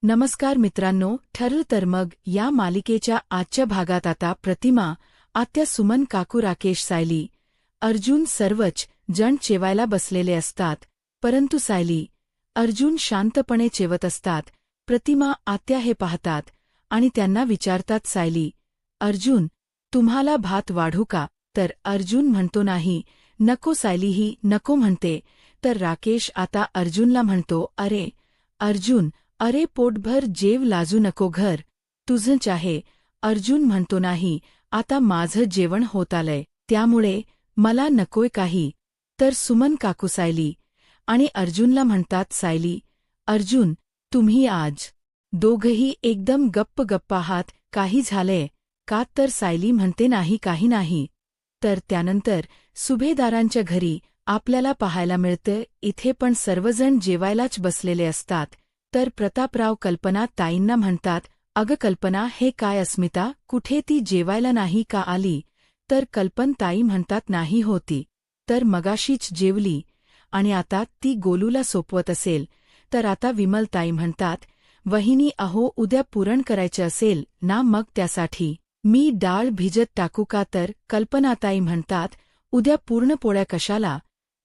नमस्कार मित्रांनो, ठरलं तर मग या मालिकेच्या आजच्या भागात आता प्रतिमा, आत्या सुमन, काकू राकेश, सायली, अर्जुन सर्वच जण जेवायला बसलेले असतात. परंतु सायली, अर्जुन शांतपणे जेवत असतात. प्रतिमा, आत्या हे पाहतात आणि त्यांना विचारतात, सायली, अर्जुन, तुम्हाला भात वाढू का? तर अर्जुन म्हणतो, नाही, नको. सायलीही नको म्हणते. तर राकेश आता अर्जुनला म्हणतो, अरे अर्जुन, अरे पोटभर जेव, लाजू नको, घर तुझंच आहे. अर्जुन म्हणतो, नाही, आता माझं जेवण होत आलंय, त्यामुळे मला नकोय काही. तर सुमन, काकू, सायली आणि अर्जुनला म्हणतात, सायली, अर्जुन, तुम्ही आज दोघंही एकदम गप्प आहात, काही झालंय का? तर सायली म्हणते, नाही, काही नाही. तर त्यानंतर सुभेदारांच्या घरी आपल्याला पाहायला मिळतं, इथे पण सर्वजण जेवायलाच बसलेले असतात. तर प्रतापराव कल्पना ताईंना म्हणतात, अगं कल्पना, हे काय? अस्मिता कुठे? ती जेवायला नाही का आली? तर ताई म्हणतात, नाही होती, तर मगाशीच जेवली आणि आता ती गोलूला सोपवत असेल. तर आता ताई म्हणतात, वहिनी, अहो उद्या पुरण करायचे असेल ना, मग त्यासाठी मी डाळ भिजत टाकू का? तर कल्पनाताई म्हणतात, उद्या पूर्ण पोळ्या कशाला?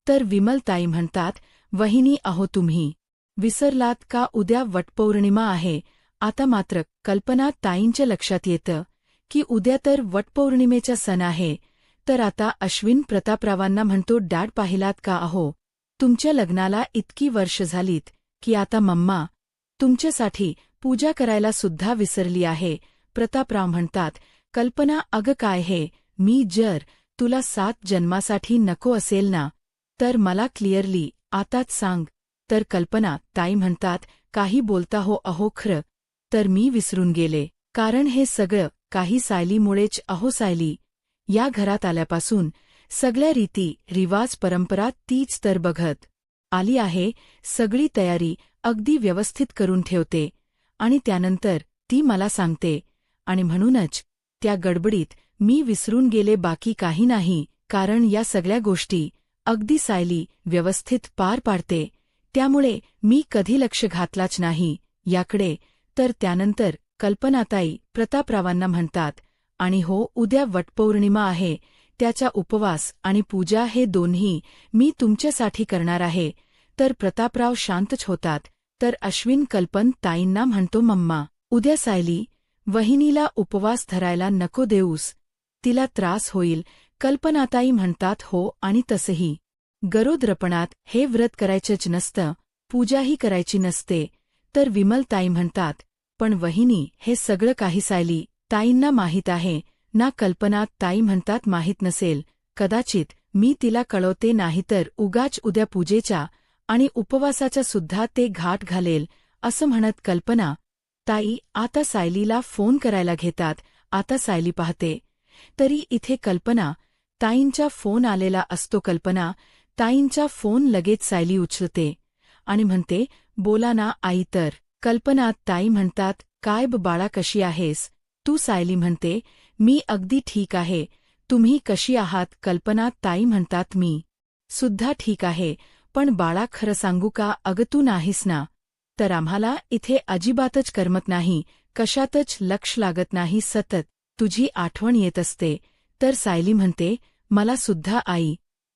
तर ताई म्हणतात, वहिनी, अहो तुम्ही विसरलात का? उद्या वटपौर्णिमा आहे. आता मात्र ताईंच्या लक्षात येतं की उद्या तर वटपौर्णिमेचा सण आहे. तर आता अश्विन प्रतापरावांना म्हणतो, डॅड, पाहिलात का? अहो तुमच्या लग्नाला इतकी वर्ष झालीत की आता मम्मा तुमच्यासाठी पूजा करायला सुद्धा विसरली आहे. प्रतापराव म्हणतात, कल्पना, अगं काय हे? मी जर तुला 7 जन्मासाठी नको असेल ना, तर मला क्लिअरली आताच सांग. तर ताई म्हणतात, काही बोलता हो अहो? खरं तर मी विसरून गेले, कारण हे सगळं काही सायलीमुळेच. अहो सायली या घरात आल्यापासून सगळ्या रीती रिवाज परंपरा तीच तर बघत आली आहे. सगळी तयारी अगदी व्यवस्थित करून ठेवते आणि त्यानंतर ती मला सांगते, आणि म्हणूनच त्या गडबडीत मी विसरून गेले, बाकी काही नाही. कारण या सगळ्या गोष्टी अगदी सायली व्यवस्थित पार पाडते, त्यामुळे मी कधी लक्ष घातलाच नाही याकडे. तर त्यानंतर कल्पनाताई प्रतापरावांना म्हणतात, आणि हो, उद्या वटपौर्णिमा आहे, त्याचा उपवास आणि पूजा हे दोन्ही मी तुमच्यासाठी करणार आहे. तर प्रतापराव शांतच होतात. तर अश्विन ताईंना म्हणतो, मम्मा, उद्या सायली वहिनीला उपवास धरायला नको देऊस, तिला त्रास होईल. कल्पनाताई म्हणतात, हो, आणि तसंही गरोदरपणात हे व्रत करायचंच नसतं, पूजाही करायची नसते. तर ताई म्हणतात, पण वहिनी, हे सगळं काही सायली ताईंना माहीत आहे ना? ताई म्हणतात, माहीत नसेल कदाचित, मी तिला कळवते, नाहीतर उगाच उद्या पूजेच्या आणि उपवासाचा सुद्धा ते घाट घालेल. असं म्हणत ताई आता सायलीला फोन करायला घेतात. आता सायली पाहते, तरी इथे ताईंचा फोन आलेला असतो. ताईंचा फोन लगेच सायली उचलते आणि म्हणते, बोला ना आई. तर ताई म्हणतात, काय बाळा, कशी आहेस तू? सायली म्हणते, मी अगदी ठीक आहे, तुम्ही कशी आहात? ताई म्हणतात, मी सुद्धा ठीक आहे, पण बाळा, खरं सांगू का? अगं तू नाहीस ना, तर आम्हाला इथे अजिबातच करमत नाही, कशातच लक्ष लागत नाही, सतत तुझी आठवण येत असते. तर सायली म्हणते, मला सुद्धा आई,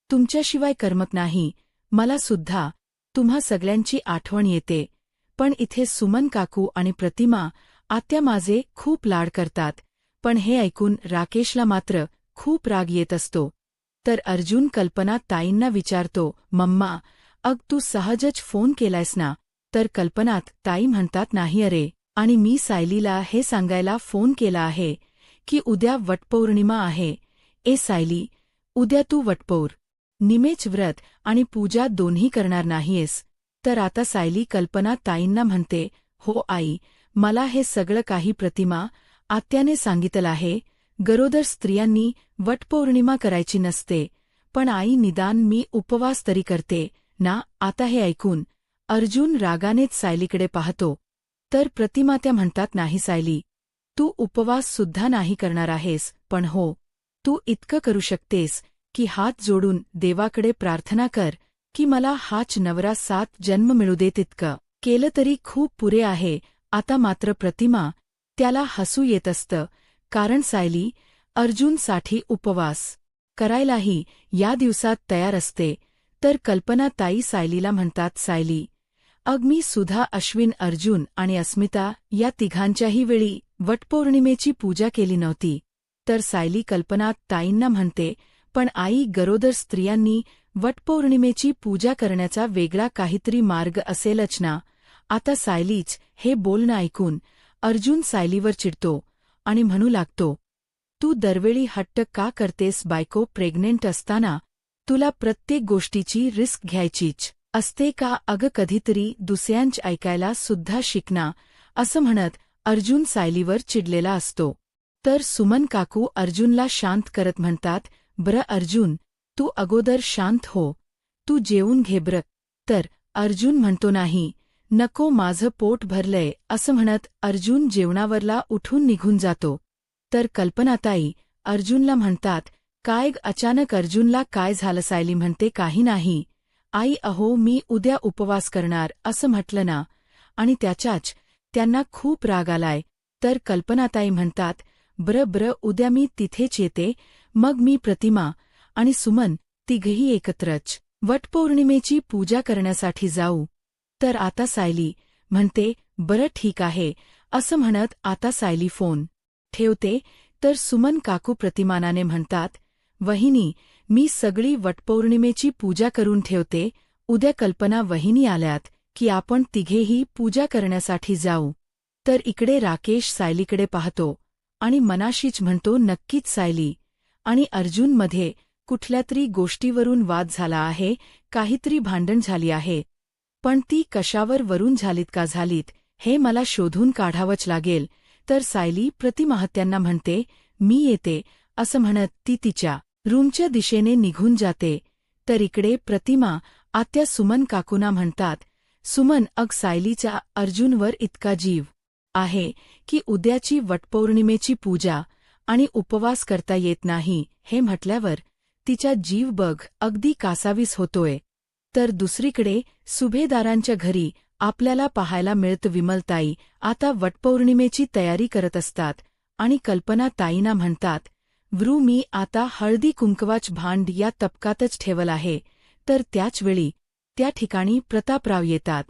तुमच्याशिवाय करमत नाही, मला सुद्धा तुम्हा सगळ्यांची आठवण येते. पण इथे सुमन काकू आणि प्रतिमा आत्या माझे खूप लाड करतात. पण हे ऐकून राकेशला मात्र खूप राग येत असतो. तर अर्जुन ताईंना विचारतो, मम्मा, अग तू सहजच फोन केलायस ना? तर ताई म्हणतात, नाही अरे, आणि मी सायलीला हे सांगायला फोन केला आहे की उद्या वटपौर्णिमा आहे. ए सायली, उद्या तू निमेच व्रत आणि पूजा दोन्ही करणार नाहीयेस? तर आता सायली ताईंना म्हणते, हो आई, मला हे सगळं काही प्रतिमा आत्याने सांगितलं आहे. गरोदर स्त्रियांनी वटपौर्णिमा करायची नसते, पण आई, निदान मी उपवास तरी करते ना? आता हे ऐकून अर्जुन रागानेच सायलीकडे पाहतो. तर प्रतिमा त्या म्हणतात, नाही सायली, तू उपवास सुद्धा नाही करणार आहेस, पण हो, तू इतकं करू शकतेस की हात जोडून देवाकडे प्रार्थना कर की मला हाच नवरा 7 जन्म मिळू दे. तितकं केलं तरी खूप पुरे आहे. आता मात्र प्रतिमा त्याला हसू येत असतं, कारण सायली अर्जुनसाठी उपवास करायलाही या दिवसात तयार असते. तर कल्पना ताई सायलीला म्हणतात, सायली मी सुधा, अश्विन, अर्जुन आणि अस्मिता या तिघांच्याही वेळी वटपौर्णिमेची पूजा केली नव्हती. तर सायली कल्पना ताईंना म्हणते, पण आई, गरोदर स्त्रियांनी वटपौर्णिमेची पूजा करण्याचा वेगळा काहीतरी मार्ग असेलच ना. आता सायलीच हे बोलणं ऐकून अर्जुन सायलीवर चिडतो आणि म्हणू लागतो, तू दरवेळी हट्ट का करतेस बायको? प्रेग्नेंट असताना तुला प्रत्येक गोष्टीची रिस्क घ्यायचीच असते का? अगं कधीतरी दुसऱ्यांच ऐकायला सुद्धा शिकना, असं म्हणत अर्जुन सायलीवर चिडलेला असतो. तर सुमन काकू अर्जुनला शांत करत म्हणतात, बरं अर्जुन, तू अगोदर शांत हो, तू जेवून घे बरं. तर अर्जुन म्हणतो, नाही, नको, माझं पोट भरलंय, असं म्हणत अर्जुन जेवणावरला उठून निघून जातो. तर कल्पनाताई अर्जुनला म्हणतात, काय अचानक? अर्जुनला काय झालं? सायली म्हणते, काही नाही आई, अहो मी उद्या उपवास करणार असं म्हटलं ना. आणि त्याच्याच त्यांना खूप राग आलाय. तर कल्पनाताई म्हणतात, बरं उद्या मी तिथेच येते, मग मी, प्रतिमा आणि सुमन तिघही एकत्रच वटपौर्णिमेची पूजा करण्यासाठी जाऊ. तर आता सायली म्हणते, बरं ठीक आहे, असं म्हणत आता सायली फोन ठेवते. तर सुमन काकू प्रतिमानाने म्हणतात, वहिनी, मी सगळी वटपौर्णिमेची पूजा करून ठेवते, उद्या कल्पना वहिनी आल्यात की आपण तिघेही पूजा करण्यासाठी जाऊ. तर इकडे राकेश सायलीकडे पाहतो आणि मनाशीच म्हणतो, नक्कीच सायली आणि अर्जुनमध्ये कुठल्यातरी गोष्टीवरून वाद झाला आहे, काहीतरी भांडण झाली आहे, पण ती कशावर वरून झालीत का झालीत हे मला शोधून काढावंच लागेल. तर सायली प्रतिमाहत्यांना म्हणते, मी येते, असं म्हणत ती तिच्या रूमच्या दिशेने निघून जाते. तर इकडे प्रतिमा आत्या सुमन काकूंना म्हणतात, सुमन, सायलीचा अर्जुनवर इतका जीव आहे की उद्याची वटपौर्णिमेची पूजा आणि उपवास करता येत नाही हे म्हटल्यावर तिचा जीव बघ अगदी कासावीस होतोय. तर दुसरीकडे सुभेदारांच्या घरी आपल्याला पाहायला मिळतं विमलताई आता वटपौर्णिमेची तयारी करत असतात आणि कल्पना ताईंना म्हणतात, मी आता हळदी कुंकवाच भांड या तपकातच ठेवल आहे. तर त्याचवेळी त्या ठिकाणी प्रतापराव येतात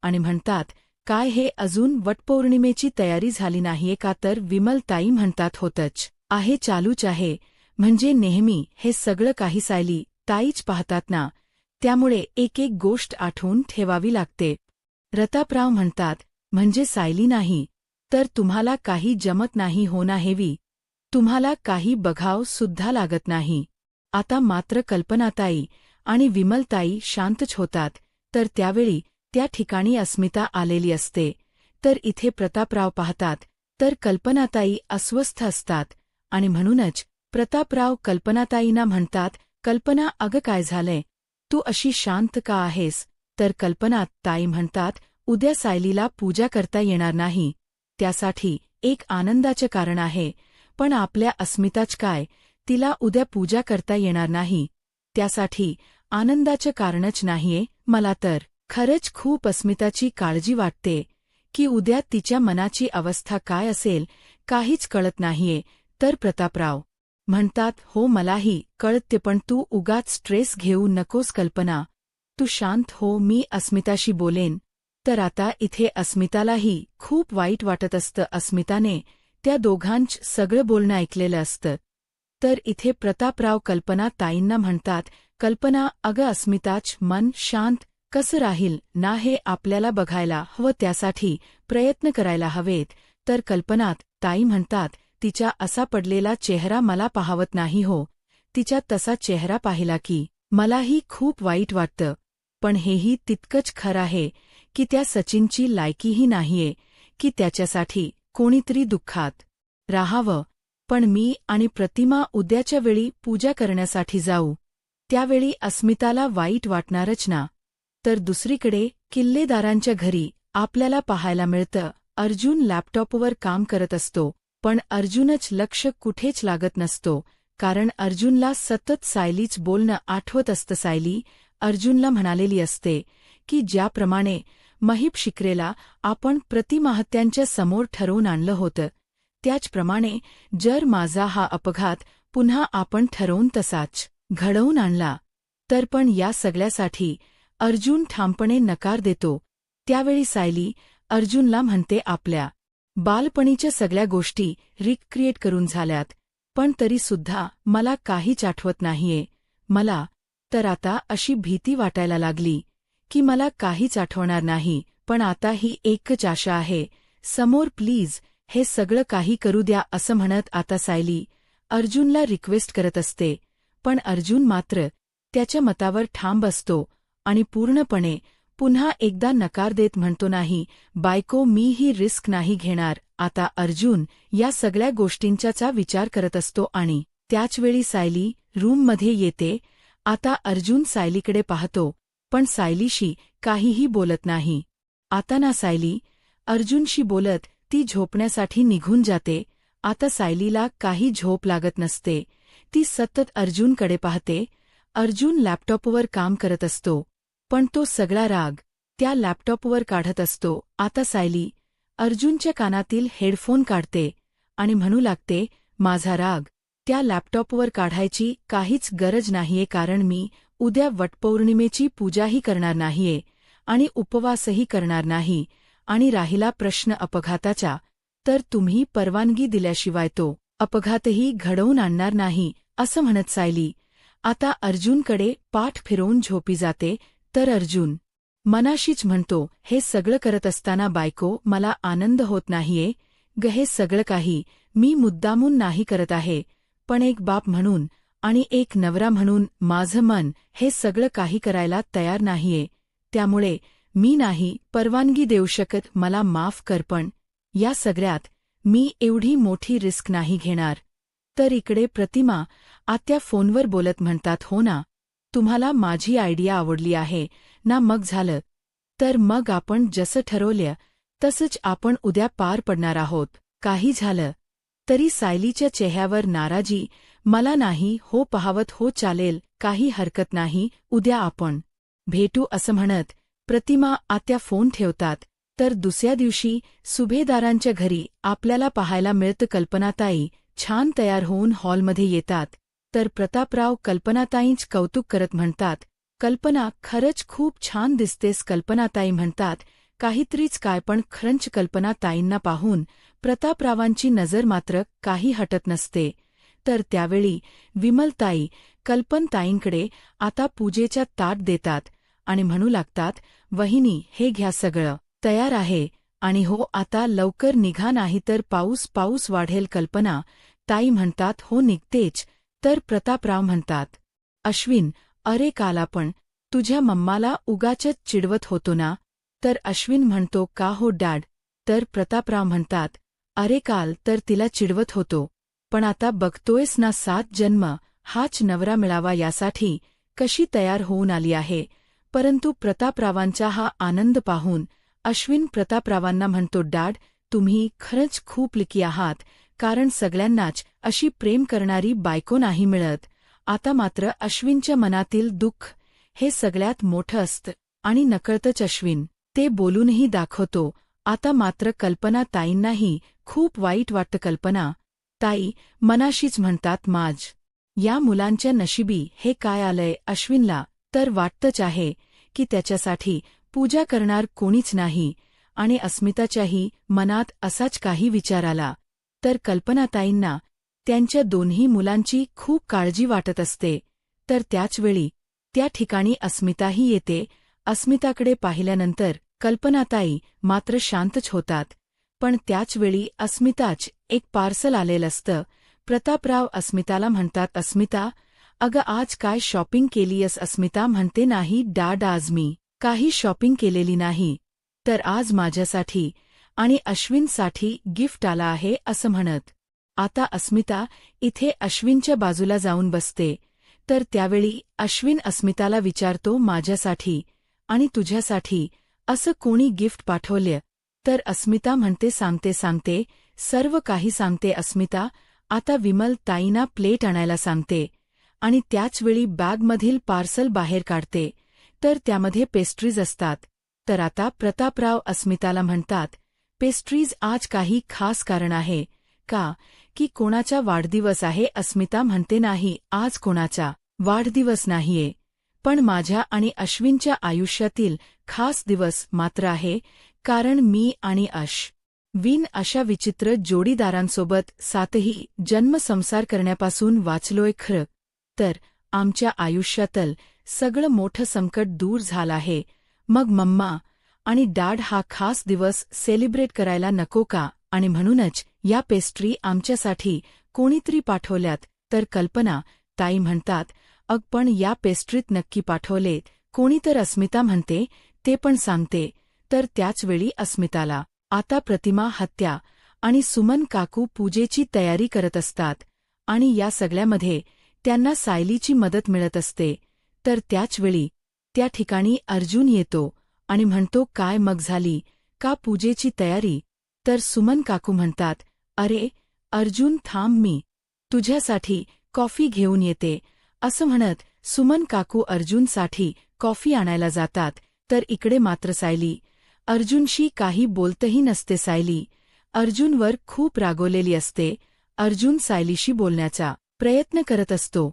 आणि म्हणतात, काय हे अजून वटपौर्णिमेची तयारी झाली नाहीये का? तर विमलताई म्हणतात, होतच आहे, चालूच आहे, म्हणजे नेहमी हे सगळं काही सायली ताईच पाहतात ना, त्यामुळे एक एक गोष्ट आठवून ठेवावी लागते. प्रतापराव म्हणतात, म्हणजे सायली नाही तर तुम्हाला काही जमत नाही हो ना हेवी, तुम्हाला काही बघाव सुद्धा लागत नाही. आता मात्र कल्पनाताई आणि विमलताई शांतच होतात. तर त्यावेळी त्या ठिकाणी अस्मिता आलेली असते. तर इथे प्रतापराव पाहतात तर कल्पनाताई अस्वस्थ असतात आणि म्हणूनच प्रतापराव कल्पनाताईंना म्हणतात, कल्पना, अगं काय झालंय, तू अशी शांत का आहेस? तर कल्पनाताई म्हणतात, उद्या सायलीला पूजा करता येणार नाही, त्यासाठी एक आनंदाचे कारण आहे, पण आपल्या अस्मिताच काय, तिला उद्या पूजा करता येणार नाही, त्यासाठी आनंदाचं कारणच नाहीये मला. तर खरंच खूप अस्मिताची काळजी वाटते की उद्या तिच्या मनाची अवस्था काय असेल, काहीच कळत नाहीये. तर प्रतापराव म्हणतात, हो मलाही कळते, पण तू उगाच स्ट्रेस घेऊ नकोस कल्पना, तू शांत हो, मी अस्मिताशी बोलेन. तर आता इथे अस्मितालाही खूप वाईट वाटत असतं. अस्मिताने त्या दोघांच सगळं बोलणं ऐकलेलं असतं. तर इथे प्रतापराव कल्पना ताईंना म्हणतात, कल्पना, अगं अस्मिताच मन शांत कसं राहील ना हे आपल्याला बघायला हवं, त्यासाठी प्रयत्न करायला हवेत. तर कल्पनात ताई म्हणतात, तिचा असा पडलेला चेहरा मला पाहावत नाही हो, तिच्या तसा चेहरा पाहिला की मलाही खूप वाईट वाटतं, पण हेही तितकंच खरं आहे की त्या सचिनची लायकीही नाहीये की त्याच्यासाठी कोणीतरी दुःखात राहावं. पण मी आणि प्रतिमा उद्याच्या वेळी पूजा करण्यासाठी जाऊ, त्यावेळी अस्मिताला वाईट वाटणारच ना. तर दुसरीकडे किल्लेदारांच्या घरी आपल्याला पाहायला मिळतं, अर्जुन लॅपटॉपवर काम करत असतो, पण अर्जुनच लक्ष कुठेच लागत नसतो, कारण अर्जुनला सतत सायलीच बोलणं आठवत असतं. सायली अर्जुनला म्हणालेली असते की ज्याप्रमाणे महिप शिकरेला आपण प्रतिमाहत्यांच्या समोर ठरवून आणलं होतं, त्याचप्रमाणे जर माझा हा अपघात पुन्हा आपण ठरवून तसाच घडवून आणला तर. पण या सगळ्यासाठी अर्जुन ठामपणे नकार देतो. त्यावेळी सायली अर्जुनला म्हणते आपल्या बालपणीच्या सगळ्या गोष्टी रिक्रिएट करून झाल्यात, पण तरीसुद्धा मला काहीच आठवत नाहीये. मला तर आता अशी भीती वाटायला लागली की मला काहीच आठवणार नाही. पण आता ही एकच आशा आहे, समोर प्लीज हे सगळं काही करू द्या असं म्हणत आता सायली अर्जुनला रिक्वेस्ट करत असते. पण अर्जुन मात्र त्याच्या मतावर ठाम बसतो आणि पूर्णपणे पुन्हा एकदा नकार देत म्हणतो, नाही बायको, मी ही रिस्क नाही घेणार. आता अर्जुन या सगळ्या गोष्टींचाचा विचार करत असतो आणि त्याचवेळी सायली रूममध्ये येते. आता अर्जुन सायलीकडे पाहतो, पण सायलीशी काहीही बोलत नाही. आता ना सायली अर्जुनशी बोलत ती झोपण्यासाठी निघून जाते. आता सायलीला काही झोप लागत नसते. ती सतत अर्जुनकडे पाहते. अर्जुन लॅपटॉपवर काम करत असतो, पण तो सगळा राग त्या लॅपटॉपवर काढत असतो. आता सायली अर्जुनच्या कानातील हेडफोन काढते आणि म्हणू लागते, माझा राग त्या लॅपटॉपवर काढायची काहीच गरज नाहीये, कारण मी उद्या वटपौर्णिमेची पूजाही करणार नाहीये आणि उपवासही करणार नाही. आणि राहिला प्रश्न अपघाताचा, तर तुम्ही परवानगी दिल्याशिवाय तो अपघातही घडवून आणणार नाही असं म्हणत सायली आता अर्जुनकडे पाठ फिरवून झोपी जाते. तर अर्जुन मनाशीच म्हणतो, हे सगळं करत असताना बायको मला आनंद होत नाहीये ग. हे सगळं काही मी मुद्दामून नाही करत आहे, पण एक बाप म्हणून आणि एक नवरा म्हणून माझं मन हे सगळं काही करायला तयार नाहीये. त्यामुळे मी नाही परवानगी देऊ शकत. मला माफ कर, पण या सगळ्यात मी एवढी मोठी रिस्क नाही घेणार. तर इकडे प्रतिमा आत्या फोनवर बोलत म्हणतात, हो ना, तुम्हाला माझी आयडिया आवडली आहे ना, मग झालं तर मग आपण जसं ठरवलं तसंच आपण उद्या पार पडणार आहोत. काही झालं तरी सायलीच्या चेहऱ्यावर नाराजी मला नाही हो पाहवत. हो चालेल, काही हरकत नाही, उद्या आपण भेटू असं म्हणत प्रतिमा आत्या फोन ठेवतात. तर दुसऱ्या दिवशी सुभेदारांच्या घरी आपल्याला पाहायला मिळतं कल्पनाताई छान तयार होऊन हॉलमध्ये येतात. तर प्रतापराव कल्पनाताईंच कौतुक करत म्हणतात, कल्पना खरंच खूप छान दिसतेस. कल्पनाताई म्हणतात, काहीतरीच काय, पण खरंच कल्पनाताईंना पाहून प्रतापरावांची नजर मात्र काही हटत नसते. तर त्यावेळी विमलताई कल्पनताईंकडे आता पूजेच्या ताट देतात आणि म्हणू लागतात, वहिनी हे घ्या, सगळं तयार आहे आणि हो आता लवकर निघा नाही तर पाऊस वाढेल. कल्पना ताई म्हणतात, हो निघतेच. तर प्रतापराव म्हणतात, अश्विन अरे काल आपण तुझ्या मम्माला उगाचच चिडवत होतो ना. तर अश्विन म्हणतो, का हो डॅड. तर प्रतापराव म्हणतात, अरे काल तर तिला चिडवत होतो, पण आता बघतोयस ना 7 जन्म हाच नवरा मिळावा यासाठी कशी तयार होऊन आली आहे. परंतु प्रतापरावांचा हा आनंद पाहून अश्विन प्रतापरावांना म्हणतो, डॅड तुम्ही खरंच खूप लकी आहात, कारण सगळ्यांनाच अशी प्रेम करणारी बायको नाही मिळत. आता मात्र अश्विनच्या मनातील दुःख हे सगळ्यात मोठं असतं आणि नकळतच अश्विन ते बोलूनही दाखवतो. आता मात्र कल्पना ताईंनाही खूप वाईट वाटतं. कल्पना ताई मनाशीच म्हणतात, माझ या मुलांच्या नशिबी हे काय आलंय. अश्विनला तर वाटतंच आहे की त्याच्यासाठी पूजा करणार कोणीच नाही आणि अस्मिताच्याही मनात असाच काही विचार आला. तर कल्पनाताईंना त्यांच्या दोन्ही मुलांची खूप काळजी वाटत असते. तर त्याचवेळी त्या ठिकाणी अस्मिताही येते. अस्मिताकडे पाहिल्यानंतर कल्पनाताई मात्र शांतच होतात. पण त्याचवेळी अस्मिताच एक पार्सल आलेलं असतं. प्रतापराव अस्मिताला म्हणतात, अस्मिता अगं आज काय शॉपिंग केलीयस. अस्मिता म्हणते, नाही डॅड आज मी काही शॉपिंग केलेली नाही, तर आज माझ्यासाठी आणि अश्विनसाठी गिफ्ट आला आहे असं म्हणत आता अस्मिता इथे अश्विनच्या बाजूला जाऊन बसते. तर त्यावेळी अश्विन अस्मिताला विचारतो, माझ्यासाठी आणि तुझ्यासाठी असं कोणी गिफ्ट पाठवलं. तर अस्मिता म्हणते, सांगते सर्व काही सांगते. अस्मिता आता विमल ताईंना प्लेट आणायला सांगते आणि त्याचवेळी बॅगमधील पार्सल बाहेर काढते. तर त्यामध्ये पेस्ट्रीज असतात. तर आता प्रतापराव अस्मिताला म्हणतात, पेस्ट्रीज आज काही खास कारण आहे का, की कोणाचा वाढदिवस आहे? अस्मिता म्हणते, नाही, आज कोणाचा वाढदिवस नाहीये, पण माझ्या आणि अश्विनच्या आयुष्यातील खास दिवस मात्र आहे, कारण मी आणि अश्विन अशा विचित्र जोडीदारांसोबत 7ही जन्मसंसार करण्यापासून वाचलोय. खरं तर आमच्या आयुष्यातलं सगळं मोठं संकट दूर झालं आहे. मग मम्मा आणि डॅड हा खास दिवस सेलिब्रेट करायला नको का? आणि म्हणूनच या पेस्ट्री आमच्यासाठी कोणीतरी पाठवल्यात. तर कल्पना ताई म्हणतात, अग पण या पेस्ट्रीत नक्की पाठवलेत कोणी? तर अस्मिता म्हणते, ते पण सांगते. तर त्याचवेळी अस्मिताला आता प्रतिमा हत्या आणि सुमन काकू पूजेची तयारी करत असतात आणि या सगळ्यामध्ये त्यांना सायलीची मदत मिळत असते. तर त्याचवेळी त्या ठिकाणी अर्जुन येतो आणि म्हणतो, काय मग झाली का पूजेची तयारी? तर सुमन काकू म्हणतात, अरे अर्जुन थांब, मी तुझ्यासाठी कॉफी घेऊन येते. असं म्हणत सुमन काकू अर्जुनसाठी कॉफी आणायला जातात. तर इकडे मात्र सायली अर्जुनशी काही बोलतही नसते. सायली अर्जुनवर खूप रागवलेली असते. अर्जुन सायलीशी बोलण्याचा प्रयत्न करत असतो,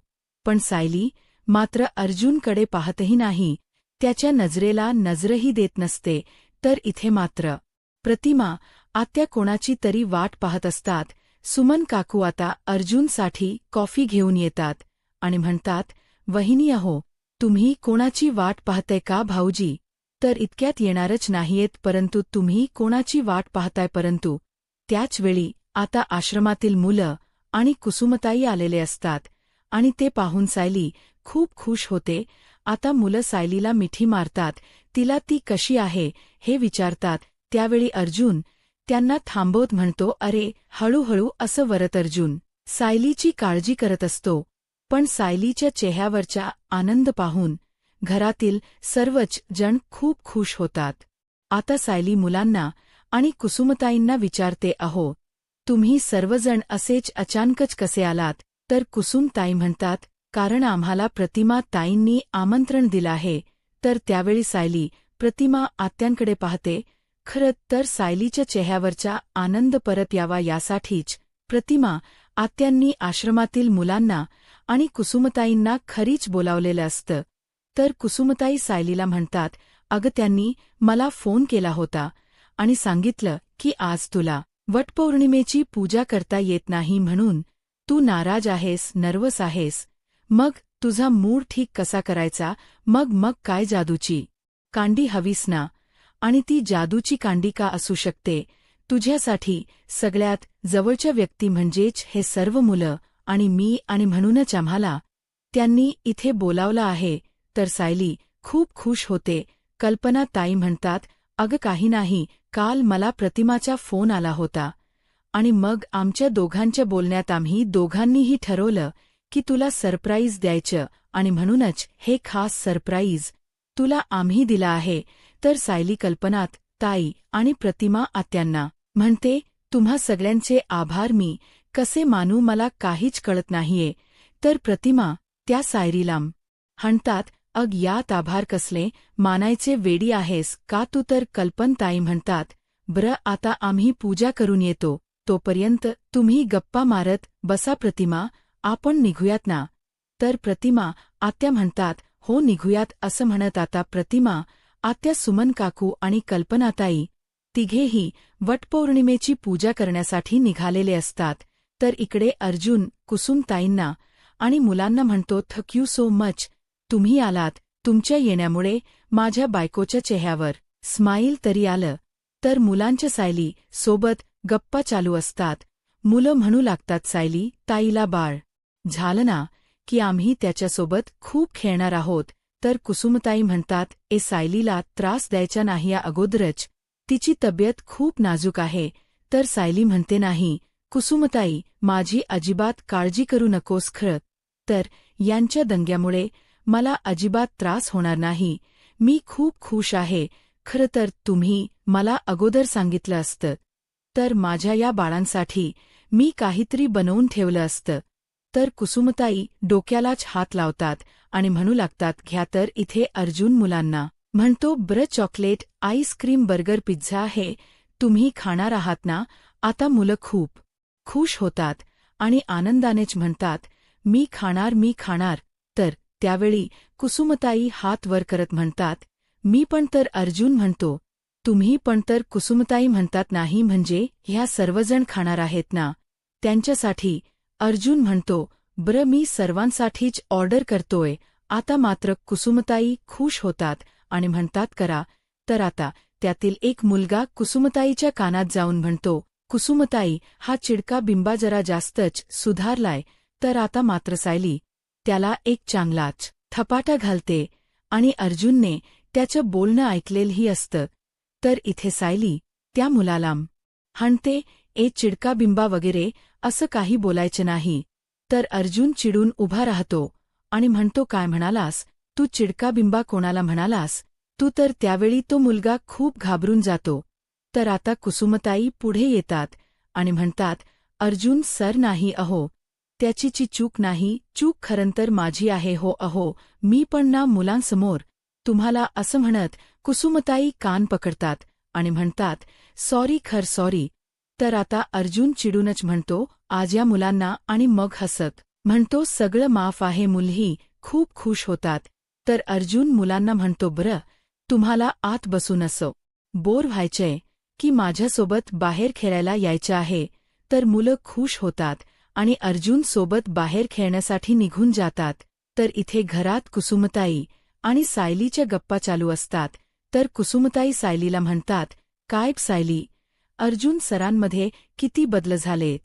पण सायली मात्र अर्जुनकडे पाहतही नाही, त्याच्या नजरेला नजरही देत नसते. तर इथे मात्र प्रतिमा आत्या कोणाची तरी वाट पाहत असतात. सुमन काकू आता अर्जुनसाठी कॉफी घेऊन येतात आणि म्हणतात, वहिनी अहो, तुम्ही कोणाची वाट पाहताय का? भाऊजी तर इतक्यात येणारच नाहीयेत, परंतु तुम्ही कोणाची वाट पाहताय? परंतु त्याचवेळी आता आश्रमातील मुलं आणि कुसुमताई आलेले असतात आणि ते पाहून सायली खूप खुश होते. आता मुलं सायलीला मिठी मारतात, तिला ती कशी आहे हे विचारतात. त्यावेळी अर्जुन त्यांना थांबवत म्हणतो, अरे हळूहळू असं वरत. अर्जुन सायलीची काळजी करत असतो, पण सायलीच्या चेहऱ्यावरचा आनंद पाहून घरातील सर्वच जण खूप खुश होतात. आता सायली मुलांना आणि कुसुमताईंना विचारते, अहो तुम्ही सर्वजण असेच अचानकच कसे आलात? तर कुसुमताई म्हणतात, कारण आम्हाला प्रतिमा ताईंनी आमंत्रण दिलं आहे. तर त्यावेळी सायली प्रतिमा आत्यांकडे पाहते. खरं तर सायलीच्या चेहऱ्यावरचा आनंद परत यावा यासाठीच प्रतिमा आत्यांनी आश्रमातील मुलांना आणि कुसुमताईंना खरीच बोलावलेलं असतं. तर कुसुमताई सायलीला म्हणतात, अगं त्यांनी मला फोन केला होता आणि सांगितलं की आज तुला वटपौर्णिमेची पूजा करता येत नाही म्हणून तू नाराज आहेस, नर्वस आहेस. मग तुझा मूड ठीक कसा करायचा? मग काय जादूची कांडी हवीस ना? आणि ती जादूची कांडी का असू शकते? तुझ्यासाठी सगळ्यात जवळच्या व्यक्ती म्हणजेच हे सर्व मुलं आणि मी, आणि म्हणूनच आम्हाला त्यांनी इथे बोलावलं आहे. तर सायली खूप खुश होते. कल्पना ताई म्हणतात, अगं काही नाही, काल मला प्रतिमाचा फोन आला होता आणि मग आमच्या दोघांच्या बोलण्यात आम्ही दोघांनीही ठरवलं की तुला सरप्राईज द्यायचं आणि म्हणूनच हे खास सरप्राईज तुला आम्ही दिला आहे. तर सायली कल्पनात ताई आणि प्रतिमा आत्यांना म्हणते, तुम्हा सगळ्यांचे आभार मी कसे मानू, मला काहीच कळत नाहीये. तर प्रतिमा त्या सायलीला म्हणतात, अग यात आभार कसले मानायचे, वेडी आहेस का तू? तर कल्पनताई म्हणतात, बरं आता आम्ही पूजा करून येतो, तोपर्यंत तुम्ही गप्पा मारत बसा. प्रतिमा आपण निघूयात ना? तर प्रतिमा आत्या म्हणतात, हो निघूयात. असं म्हणत आता प्रतिमा आत्या, सुमन काकू आणि कल्पनाताई तिघेही वटपौर्णिमेची पूजा करण्यासाठी निघालेले असतात. तर इकडे अर्जुन कुसुमताईंना आणि मुलांना म्हणतो, थँक यू सो मच, तुम्ही आलात. तुमच्या येण्यामुळे माझ्या बायकोच्या चेहऱ्यावर स्माईल तरी आलं. तर मुलांच्या सायली सोबत गप्पा चालू असतात. मुलं म्हणू लागतात, सायली ताईला बाळ झालं ना की आम्ही त्याच्यासोबत खूप खेळणार आहोत. तर कुसुमताई म्हणतात, सायलीला त्रास द्यायचा नाही, या अगोदरच तिची तब्येत खूप नाजूक आहे. तर सायली म्हणते, नाही कुसुमताई, माझी अजिबात काळजी करू नकोस. खरं तर यांच्या दंग्यामुळे मला अजिबात त्रास होणार नाही, मी खूप खुश आहे. खरं तर तुम्ही मला अगोदर सांगितलं असतं तर माझ्या या बाळांसाठी मी काहीतरी बनवून ठेवलं असतं. तर कुसुमताई डोक्यालाच हात लावतात आणि म्हणू लागतात, घ्या. तर इथे अर्जुन मुलांना म्हणतो ब्र चॉकलेट आईस्क्रीम बर्गर पिझ्झा हे तुम्ही खाणार आहात ना. आता मुलं खूप खुश होतात आणि आनंदानेच म्हणतात मी खाणार. तर त्यावेळी कुसुमताई हात वर करत म्हणतात मी पण. तर अर्जुन म्हणतो तुम्ही पण. तर कुसुमताई म्हणतात नाही म्हणजे ह्या सर्वजण खाणार आहेत ना त्यांच्यासाठी. अर्जुन म्हणतो ब्र मी सर्वांसाठीच ऑर्डर करतोय. आता मात्र कुसुमताई खुश होतात आणि म्हणतात करा. तर आता त्यातील एक मुलगा कुसुमताईच्या कानात जाऊन म्हणतो कुसुमताई हा चिडका बिंबा जरा जास्तच सुधारलाय. तर आता मात्र सायली त्याला एक चांगलाच थपाटा घालते आणि अर्जुनने त्याचं बोलणं ऐकलेलंही असतं. तर इथे सायली त्या मुलाला हाणते चिडका बिंबा वगैरे असं काही बोलायचं नाही. तर अर्जुन चिडून उभा राहतो आणि म्हणतो काय म्हणालास तू चिडका बिंबा कोणाला म्हणालास तू. तर त्यावेळी तो मुलगा खूप घाबरून जातो. तर आता कुसुमताई पुढे येतात आणि म्हणतात अर्जुन सर नाही अहो त्याचीची चूक नाही. चूक खरंतर माझी आहे हो अहो मी पण ना मुलांसमोर तुम्हाला असं म्हणत कुसुमताई कान पकडतात आणि म्हणतात सॉरी. तर आता अर्जुन चिडूनच म्हणतो आज या मुलांना आणि मग हसत म्हणतो सगळं माफ आहे. मुलंही खूप खुश होतात. तर अर्जुन मुलांना म्हणतो बरं तुम्हाला आत बसून असं बोर व्हायचंय की माझ्यासोबत बाहेर खेळायला यायचं आहे. तर मुलं खुश होतात आणि अर्जुन सोबत बाहेर खेळण्यासाठी निघून जातात. तर इथे घरात कुसुमताई आणि सायलीच्या गप्पा चालू असतात. तर कुसुमताई सायलीला म्हणतात काय सायली अर्जुन सरांमध्ये किती बदल झालेत.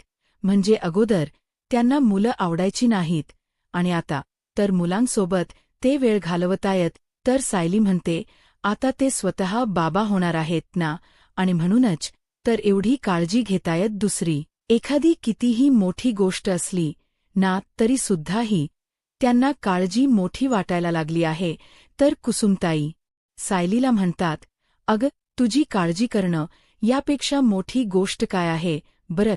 म्हणजे अगोदर त्यांना मुलं आवडायची नाहीत आणि आता तर मुलांसोबत ते वेळ घालवतायत. तर सायली म्हणते आता ते स्वतः बाबा होणार आहेत ना आणि म्हणूनच तर एवढी काळजी घेतायत. दुसरी एखादी कितीही मोठी गोष्ट असली ना तरी सुद्धाही त्यांना काळजी मोठी वाटायला लागली आहे. तर कुसुमताई सायलीला म्हणतात अगं तुझी काळजी करणं यापेक्षा मोठी गोष्ट काय आहे बरं.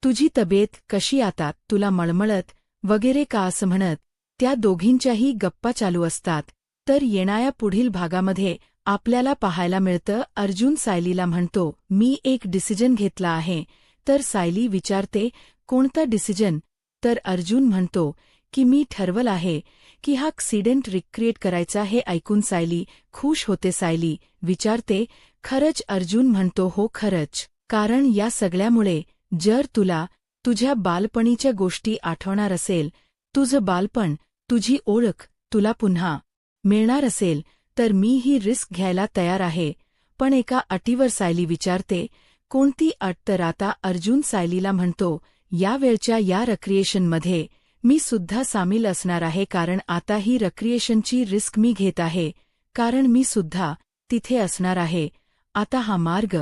तुझी तब्येत कशी आता तुला मळमळत वगैरे का असं म्हणत त्या दोघींच्याही गप्पा चालू असतात. तर येणाऱ्या पुढील भागामध्ये आपल्याला पाहायला मिळतं अर्जुन सायलीला म्हणतो मी एक डिसिजन घेतला आहे. तर सायली विचारते कोणता डिसिजन. तर अर्जुन म्हणतो की मी ठरवलं आहे की हा ॲक्सिडेंट रिक्रिएट करायचा. हे ऐकून सायली खुश होते. सायली विचारते खरंच. अर्जुन म्हणतो हो खरंच. कारण या सगळ्यामुळे जर तुला तुझ्या बालपणीच्या गोष्टी आठवणार असेल तुझं बालपण तुझी ओळख तुला पुन्हा मिळणार असेल तर मी ही रिस्क घ्यायला तयार आहे. पण एका अटीवर. सायली विचारते कोणती अट. तर आता अर्जुन सायलीला म्हणतो या वेळच्या या रिक्रिएशनमध्ये मी सुद्धा सामील असणार आहे. कारण आता ही रिक्रिएशनची रिस्क मी घेत आहे. कारण मी सुद्धा तिथे असणार आहे. आता हा मार्ग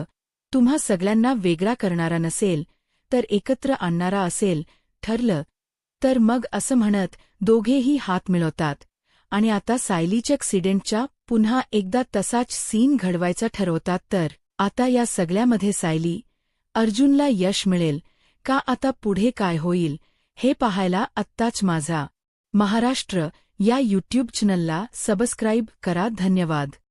तुम्हा सगळ्यांना वेगळा करणारा नसेल तर एकत्र आणणारा असेल. ठरलं. तर मग असं म्हणत दोघेही हात मिळवतात आणि आता सायलीच्या ॲक्सिडेंटच्या पुन्हा एकदा तसाच सीन घडवायचा ठरवतात. तर आता या सगळ्यामध्ये सायली अर्जुनला यश मिळेल का. आता पुढे काय होईल हे पाहायला आत्ताच माझा महाराष्ट्र या यूट्यूब चॅनलला सबस्क्राईब करा. धन्यवाद.